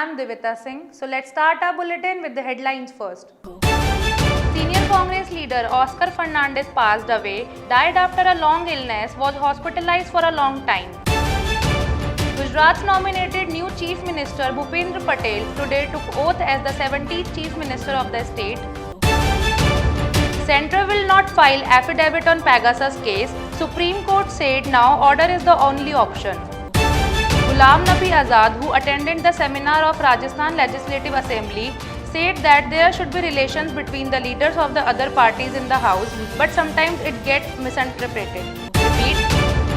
am Divita Singh. So let's start our bulletin with the headlines first. Senior Congress leader Oscar Fernandez passed away, died after a long illness, was hospitalized for a long time. Gujarat's nominated new Chief Minister Bhupendra Patel today took oath as the 17th Chief Minister of the state. Centre will not file affidavit on Pegasus case. Supreme Court said now order is the only option. Ghulam Nabi Azad, who attended the seminar of Rajasthan Legislative Assembly, said that there should be relations between the leaders of the other parties in the house, but sometimes it gets misinterpreted. Repeat.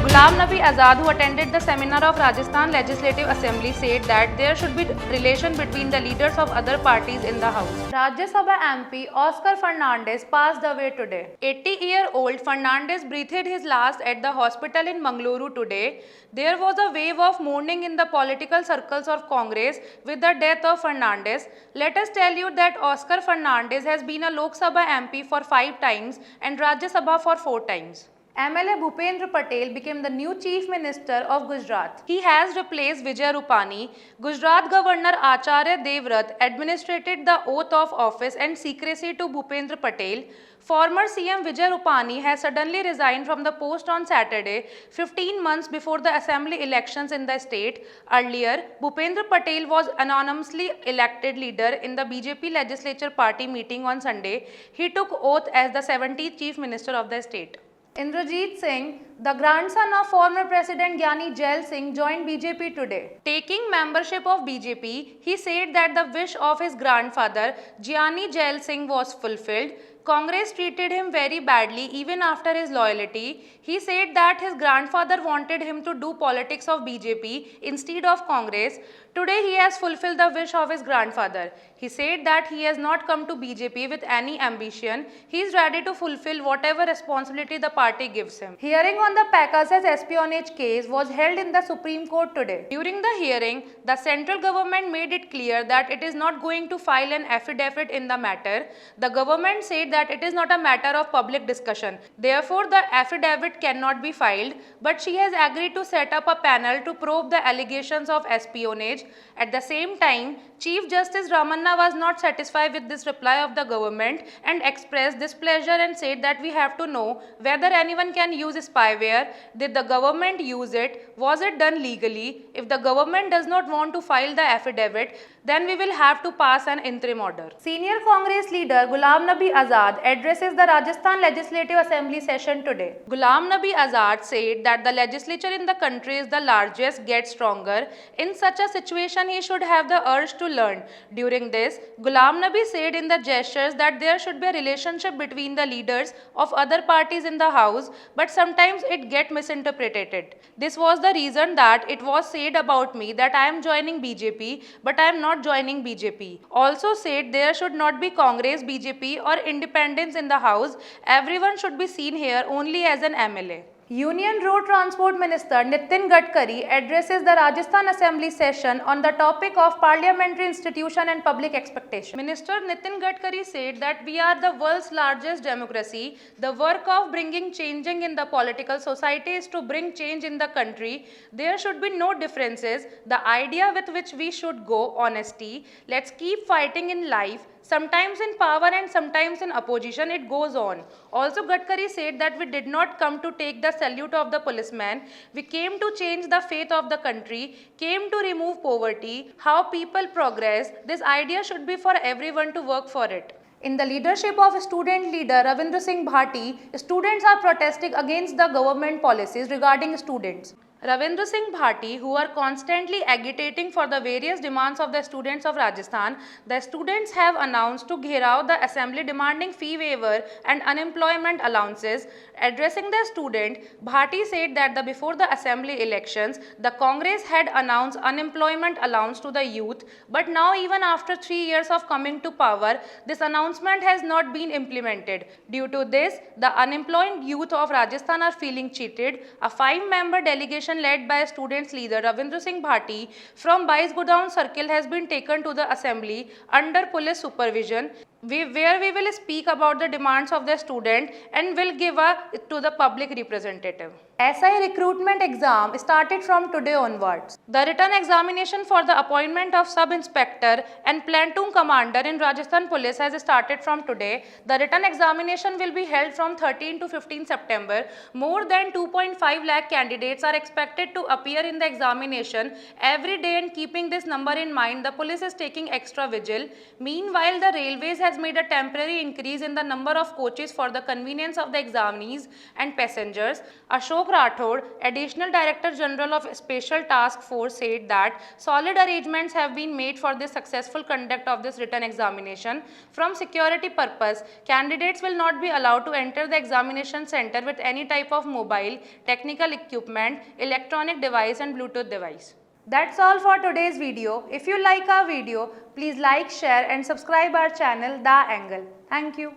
Ghulam Nabi Azad, who attended the seminar of Rajasthan Legislative Assembly, said that there should be relation between the leaders of other parties in the house. Rajya Sabha MP Oscar Fernandez passed away today. 80-year-old Fernandez breathed his last at the hospital in Mangaluru today. There was a wave of mourning in the political circles of Congress with the death of Fernandez. Let us tell you that Oscar Fernandez has been a Lok Sabha MP for 5 times and Rajya Sabha for 4 times. MLA Bhupendra Patel became the new Chief Minister of Gujarat. He has replaced Vijay Rupani. Gujarat Governor Acharya Devvrat administered the oath of office and secrecy to Bhupendra Patel. Former CM Vijay Rupani has suddenly resigned from the post on Saturday, 15 months before the assembly elections in the state. Earlier, Bhupendra Patel was anonymously elected leader in the BJP legislature party meeting on Sunday. He took oath as the 17th Chief Minister of the state. Indrajit Singh, the grandson of former President Gyani Jail Singh, joined BJP today. Taking membership of BJP, he said that the wish of his grandfather, Gyani Jail Singh, was fulfilled. Congress treated him very badly even after his loyalty. He said that his grandfather wanted him to do politics of BJP instead of Congress. Today he has fulfilled the wish of his grandfather. He said that he has not come to BJP with any ambition. He is ready to fulfill whatever responsibility the party gives him. Hearing on the Pegasus espionage case was held in the Supreme Court today. During the hearing, the central government made it clear that it is not going to file an affidavit in the matter. The government said that it is not a matter of public discussion. Therefore, the affidavit cannot be filed, but she has agreed to set up a panel to probe the allegations of espionage. At the same time, Chief Justice Ramanna was not satisfied with this reply of the government and expressed displeasure and said that we have to know whether anyone can use spyware. Did the government use it? Was it done legally? If the government does not want to file the affidavit, then we will have to pass an interim order. Senior Congress leader Ghulam Nabi Azad addresses the Rajasthan Legislative Assembly session today. Ghulam Nabi Azad said that the legislature in the country is the largest, gets stronger. In such a situation, he should have the urge to learn. During this, Ghulam Nabi said in the gestures that there should be a relationship between the leaders of other parties in the house, but sometimes it gets misinterpreted. This was the reason that it was said about me that I am joining BJP, but I am not joining BJP. Also said there should not be Congress, BJP or independence in the house. Everyone should be seen here only as an MLA. Union Road Transport Minister Nitin Gadkari addresses the Rajasthan Assembly session on the topic of parliamentary institution and public expectation. Minister Nitin Gadkari said that we are the world's largest democracy. The work of bringing changing in the political society is to bring change in the country. There should be no differences. The idea with which we should go, honesty. Let's keep fighting in life. Sometimes in power and sometimes in opposition, it goes on. Also, Gadkari said that we did not come to take the salute of the policeman. We came to change the faith of the country, came to remove poverty, how people progress. This idea should be for everyone to work for it. In the leadership of student leader Ravindra Singh Bhati, students are protesting against the government policies regarding students. Ravindra Singh Bhati, who are constantly agitating for the various demands of the students of Rajasthan, the students have announced to gherao the assembly demanding fee waiver and unemployment allowances. Addressing the student, Bhati said that before the assembly elections, the Congress had announced unemployment allowance to the youth, but now even after 3 years of coming to power, this announcement has not been implemented. Due to this, the unemployed youth of Rajasthan are feeling cheated. A 5-member delegation led by students leader Ravindra Singh Bhati from Bais Godown Circle has been taken to the assembly under police supervision, where we will speak about the demands of the student and will give to the public representative. SI recruitment exam started from today onwards. The written examination for the appointment of sub-inspector and platoon commander in Rajasthan Police has started from today. The written examination will be held from 13 to 15 September. More than 2.5 lakh candidates are expected to appear in the examination every day, and keeping this number in mind, the police is taking extra vigil. Meanwhile, the railways has made a temporary increase in the number of coaches for the convenience of the examinees and passengers. Ashok Rathod, Additional Director General of Special Task Force, said that solid arrangements have been made for the successful conduct of this written examination. From security purpose, candidates will not be allowed to enter the examination center with any type of mobile, technical equipment, electronic device and Bluetooth device. That's all for today's video. If you like our video, please like, share and subscribe our channel The Angle. Thank you.